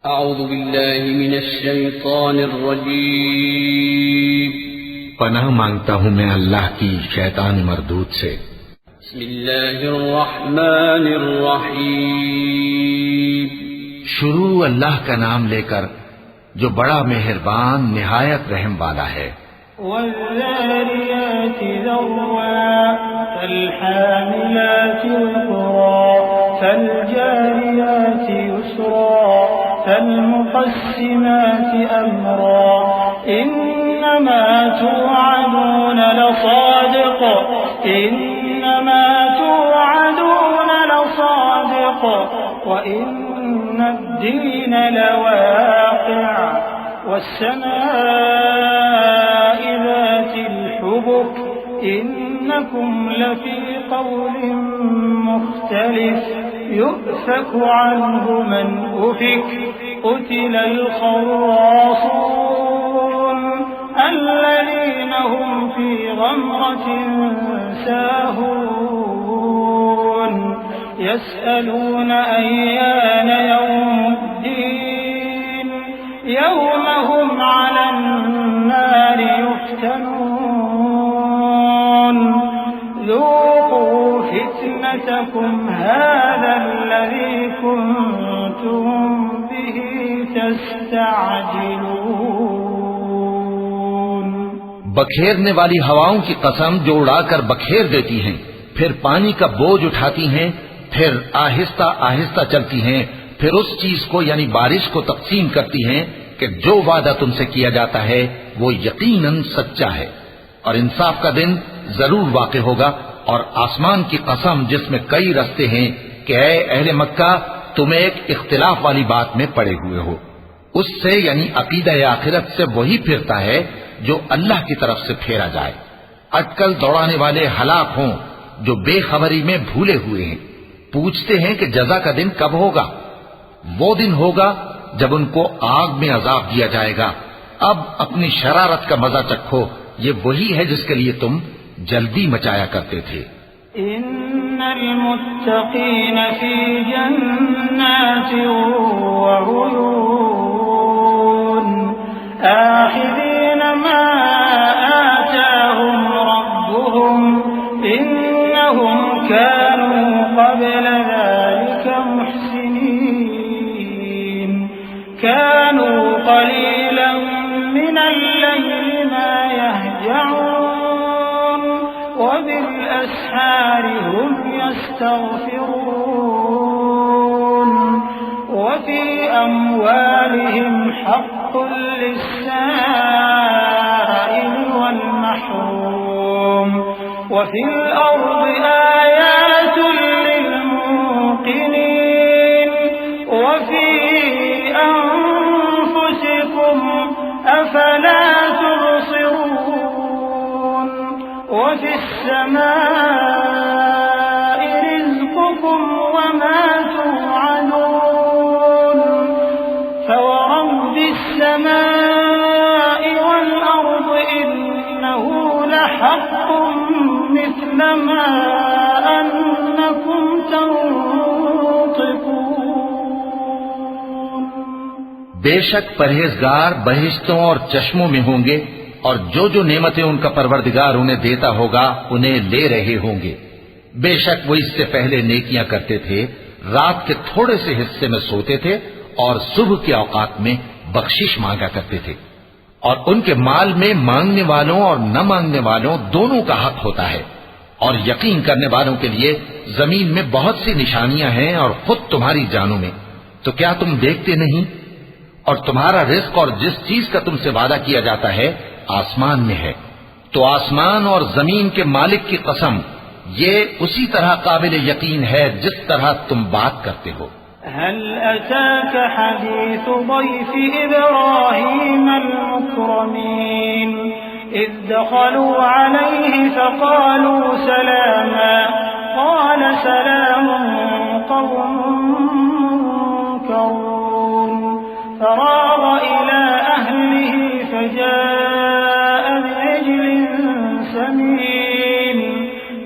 अऊज़ु बिल्लाहि मिनश शैतानिर रजीम। पनाह मांगता हूँ मैं अल्लाह की शैतान मरदूद से। बिस्मिल्लाहिर रहमानिर रहीम। शुरू अल्लाह का नाम लेकर जो बड़ा मेहरबान निहायत रहम वाला है। वज़्ज़ारियाति ज़र्वा फ़ल्हामिलाति विक़रा फ़ल्जारियाति युस्रा फ़ल्मुक़स्सिमाति अम्रा इन्नमा तुअदून लसादिक़ इन्नमा तुअदून लसादिक़ व इन्नद्दीन लवाक़िअ वस्समाइ ज़ातिल हुबुक इन्नकुम लफ़ी क़ौलिन मुख़्तलिफ़ युफ़कु अन्हु मन उफ़िक क़ुतिलल ख़र्रासून अल्लज़ीना हुम फ़ी ग़मरतिन साहून यस्अलून अय्यान यौमुद्दीन यौम हुम अलन् नारि युफ़्तनून ذوقوا فتنتكم هذا الذي كنتم به تستعجلون। बखेरने वाली हवाओं की कसम जो उड़ाकर बखेर देती हैं, फिर पानी का बोझ उठाती हैं, फिर आहिस्ता आहिस्ता चलती हैं, फिर उस चीज को यानी बारिश को तकसीम करती हैं कि जो वादा तुमसे किया जाता है वो यकीनन सच्चा है और इंसाफ का दिन जरूर वाक़े होगा। और आसमान की कसम जिसमें कई रस्ते हैं कि ऐ अहले मक्का तुम एक इख्तिलाफ वाली बात में पड़े हुए हो, उससे यानी अकीदा आखिरत से वही फिरता है जो अल्लाह की तरफ से फेरा जाए। अटकल दौड़ाने वाले हलाक हों जो बेखबरी में भूले हुए हैं। पूछते हैं कि जजा का दिन कब होगा। वो दिन होगा जब उनको आग में अजाब दिया जाएगा। अब अपनी शरारत का मजा चखो, ये वही है जिसके लिए तुम जल्दी मचाया करते थे। इन्नल मुत्तक़ीन फी जन्नातिन व उयून आखिरीन मा आताहुम रब्बुहुम इन्नहुम कानू क़ब्ल ज़ालिका मुहसिनीन कानू क़लीलन मिनल लैलि मा यहजऊन وبالأسحار هم يستغفرون وفي أموالهم حق للسائل والمحروم وفي الأرض آيات للموقنين وفي أنفسكم أفلا تبصرون وفي السماء رزقكم وما توعدون فورب السماء والأرض إنه لحق مثل ما أنكم تنطقون। बेशक परहेजगार बहिश्तों और चश्मों में होंगे और जो जो नेमतें उनका परवरदिगार उन्हें देता होगा उन्हें ले रहे होंगे। बेशक वो इससे पहले नेकियां करते थे, रात के थोड़े से हिस्से में सोते थे और सुबह के औकात में बख्शिश मांगा करते थे। और उनके माल में मांगने वालों और न मांगने वालों दोनों का हक होता है। और यकीन करने वालों के लिए जमीन में बहुत सी निशानियां हैं और खुद तुम्हारी जानों में। तो क्या तुम देखते नहीं? और तुम्हारा रिस्क और जिस चीज का तुमसे वादा किया जाता है आसमान में है। तो आसमान और जमीन के मालिक की कसम, ये उसी तरह काबिल यकीन है जिस तरह तुम बात करते हो। हल अताक हदीस ضيف इब्राहीम المكرمين إذ دخلوا عليه فقالوا سلاما قال سلام قوم منكرون فراغ إلى أهله فجاء بعجل سمين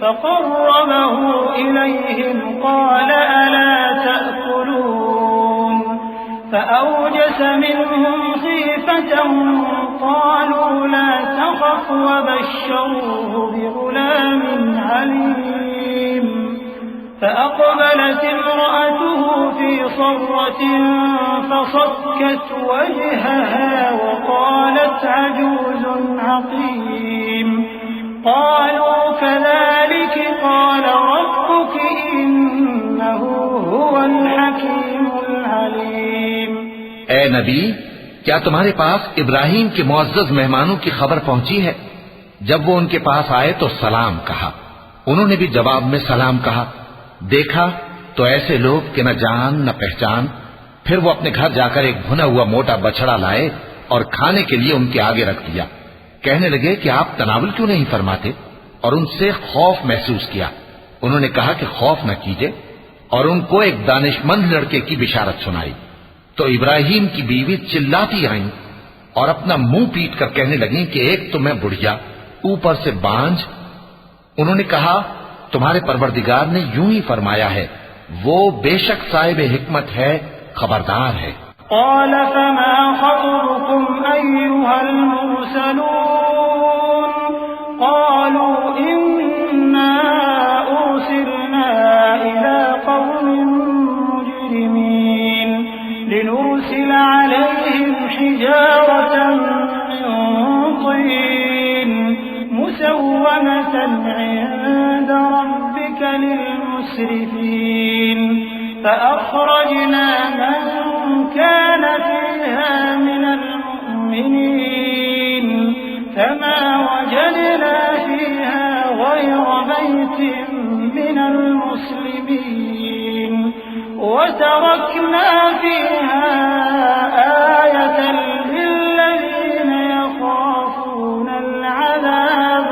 فقربه إليهم قال ألا تأكلون فأوجس منهم خيفة قالوا لا تخف وبشروه بغلام عليم فأقبلت امرأته في صرة فصكت وجهها وقالت عجوز عقيم قالوا كذلك قال ربك إنه هو الحكيم العليम। ए नबी, क्या तुम्हारे पास इब्राहिम के मुअज्जज मेहमानों की खबर पहुंची है? जब वो उनके पास आए तो सलाम कहा। उन्होंने भी जवाब में सलाम कहा। देखा तो ऐसे लोग कि न जान न पहचान। फिर वो अपने घर जाकर एक भुना हुआ मोटा बछड़ा लाए और खाने के लिए उनके आगे रख दिया। कहने लगे कि आप तनावुल क्यों नहीं फरमाते? और उनसे खौफ महसूस किया। उन्होंने कहा कि खौफ न कीजिए, और उनको एक दानिशमंद लड़के की बिशारत सुनाई। तो इब्राहिम की बीवी चिल्लाती आईं और अपना मुंह पीट कर कहने लगी कि एक तो मैं बुढ़िया, ऊपर से बांझ। उन्होंने कहा, तुम्हारे परवरदिगार ने यूं ही फरमाया है, वो बेशक साहिब हिकमत है, खबरदार है। قال فما خطبكم أيها المرسلون قالوا إنا أرسلنا إلى قوم مجرمين لنرسل عليهم حجارة من طين مسومة عند ربك للمسرفين فأخرجنا من كان فيها من المؤمنين فما وجدنا فيها غير بيت من المسلمين وتركنا فيها آية للذين يخافون العذاب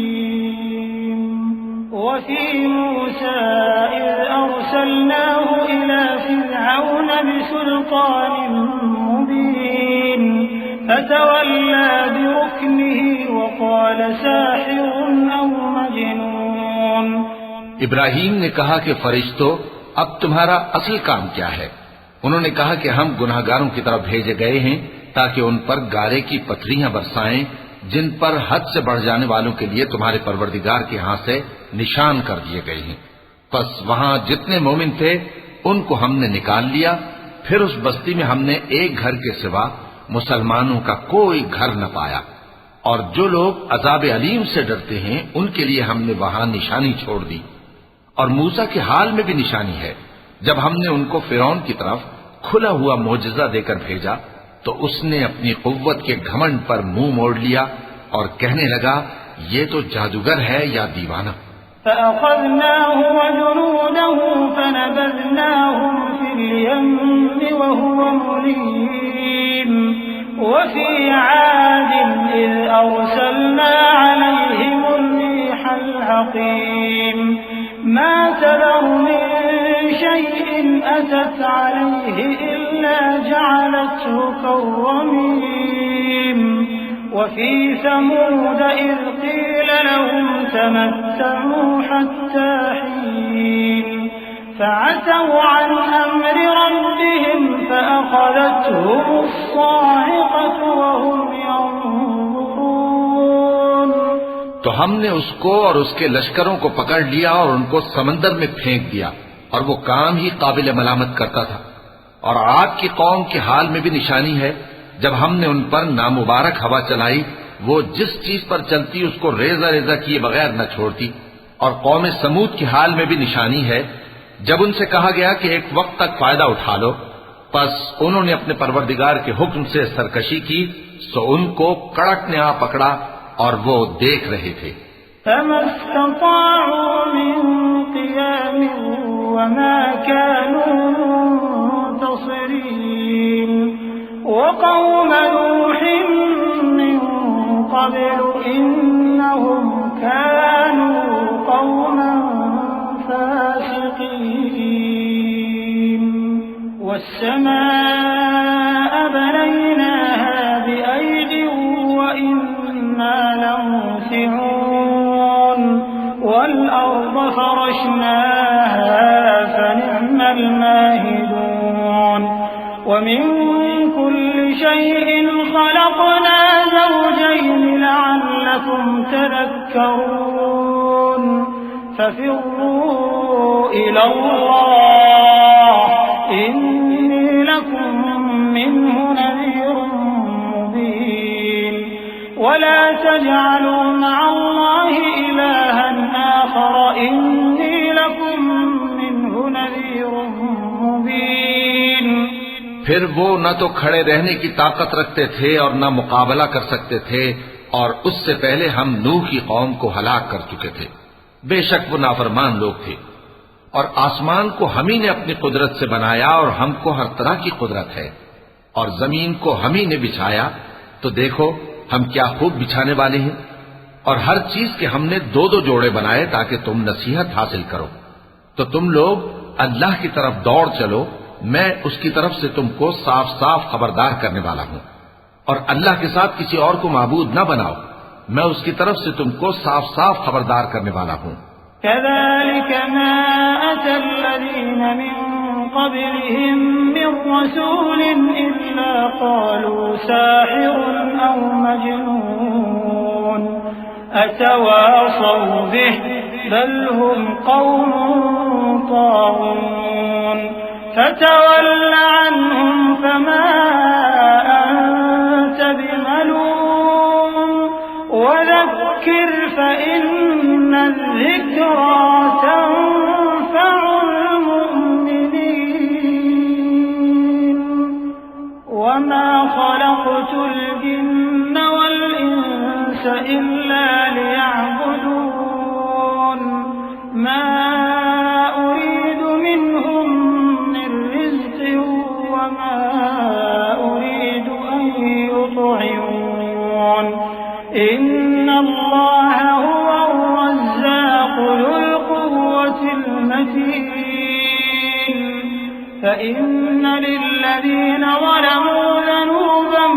الأليم وفي موسى إذ أرسلناه إلى فرعون بسلطان مبين فتولى بركنه وقال ساحر أو مجنون। इब्राहिम ने कहा कि फरिश्तों, अब तुम्हारा असल काम क्या है? उन्होंने कहा कि हम गुनाहगारों की तरफ भेजे गए हैं ताकि उन पर गारे की पथरियां बरसाएं जिन पर हद से बढ़ जाने वालों के लिए तुम्हारे परवरदिगार के हाथ से निशान कर दिए गए हैं। बस वहां जितने मोमिन थे उनको हमने निकाल लिया। फिर उस बस्ती में हमने एक घर के सिवा मुसलमानों का कोई घर न पाया, और जो लोग अजाब अलीम से डरते हैं उनके लिए हमने वहां निशानी छोड़ दी। और मूसा के हाल में भी निशानी है। जब हमने उनको फिरौन की तरफ खुला हुआ मोजज़ा देकर भेजा तो उसने अपनी कुव्वत के घमंड पर मुंह मोड़ लिया और कहने लगा, ये तो जादूगर है या दीवाना। فأخذناه وجنوده فنبذناهم في اليم وهو مليم وفي عاد إذ أرسلنا عليهم الريح العقيم ما تذر من شيء أتت عليه إلا جعلته كالرميم وفي ثمود إذ قيل لهم تمتعوا حتى حين فعتوا عن أمر ربهم فأخذتهم الصاعقة وهم ينظرون। तो हमने उसको और उसके लश्करों को पकड़ लिया और उनको समंदर में फेंक दिया, और वो काम ही काबिल मलामत करता था। और आद की कौम के हाल में भी निशानी है। जब हमने उन पर नामुबारक हवा चलाई, वो जिस चीज पर चलती उसको रेजा रेजा किए बगैर न छोड़ती। और कौम समूद के हाल में भी निशानी है। जब उनसे कहा गया कि एक वक्त तक फायदा उठा लो, बस उन्होंने अपने परवरदिगार के हुक्म से सरकशी की, सो उनको कड़क ने आ पकड़ा और वो देख रहे थे। وقوم نوح من قبل إنهم كانوا قوما فاسقين والسماء بنيناها بأيد وإنا لموسعون والأرض فرشناها فنعم الماهدون वमिन कुल्लि शैइन खलक़ना ज़ौजैन लअल्लकुम तज़क्करून फफ़िर्रू इलल्लाह इन्नी लकुम मिन्हु नज़ीरुन मुबीन वला तजअलू मअल्लाहि इलाहन आखर इन्नी लकुम मिन्हु नज़ीरुन मुबीन। फिर वो न तो खड़े रहने की ताकत रखते थे और न मुकाबला कर सकते थे, और उससे पहले हम नूह की कौम को हलाक कर चुके थे। बेशक वो नाफरमान लोग थे। और आसमान को हम ही ने अपनी कुदरत से बनाया और हमको हर तरह की कुदरत है, और जमीन को हम ही ने बिछाया, तो देखो हम क्या खूब बिछाने वाले हैं। और हर चीज के हमने दो दो जोड़े बनाए ताकि तुम नसीहत हासिल करो। तो तुम लोग अल्लाह की तरफ दौड़ चलो, मैं उसकी तरफ से तुमको साफ साफ खबरदार करने वाला हूं। और अल्लाह के साथ किसी और को माबूद न बनाओ, मैं उसकी तरफ से तुमको साफ साफ खबरदार करने वाला हूं। कज़ालिक मा अतल्लज़ीन मिन क़ब्लिहिम मिन रसूलिन इल्ला क़ालू साहिरुन औ मजनून अतवासौ बिहि बल हुम क़ौमुन ताग़ून फ़तवल्ल अन्हुम फ़मा अंत बिमलूम वज़क्किर फ़इन्न الذِّكْرَى تنفع المؤمنين وما خلقت الجن والإنس إلا ليعبدون ما أريد منهم من رزق وما أريد أن يطعمون إن الله هو الرزاق ذو القوة المتين فإن للذين ظلموا ذنوبا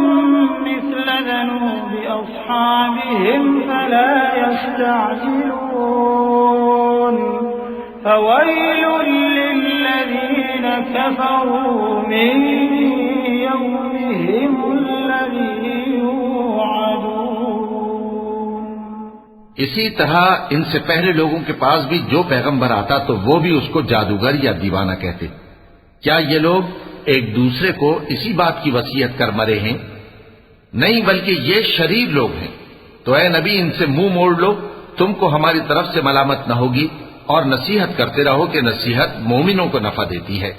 مثل ذنوب أصحابهم فلا يستعجلون فويل للذين كفروا من يومهم الذي इसी तरह इनसे पहले लोगों के पास भी जो पैगंबर आता तो वो भी उसको जादूगर या दीवाना कहते। क्या ये लोग एक दूसरे को इसी बात की वसीयत कर मरे हैं? नहीं, बल्कि ये शरीर लोग हैं। तो ऐ नबी, इनसे मुंह मोड़ लो, तुमको हमारी तरफ से मलामत न होगी, और नसीहत करते रहो कि नसीहत मोमिनों को नफा देती है।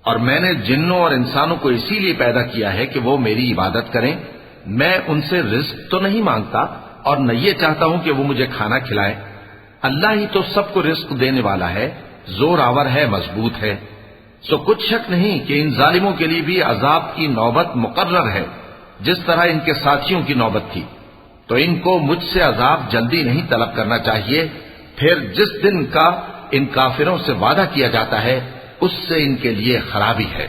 और मैंने जिन्नों और इंसानों को इसीलिए पैदा किया है कि वो मेरी इबादत करें। मैं उनसे रिस्क तो नहीं मांगता और न ये चाहता हूं कि वो मुझे खाना खिलाए। अल्लाह ही तो सबको रिस्क देने वाला है, जोर आवर है, मजबूत है। सो कुछ शक नहीं कि इन जालिमों के लिए भी अजाब की नौबत मुकर्रर है, जिस तरह इनके साथियों की नौबत थी। तो इनको मुझसे अजाब जल्दी नहीं तलब करना चाहिए। फिर जिस दिन का इन काफिरों से वादा किया जाता है, उससे इनके लिए खराबी है।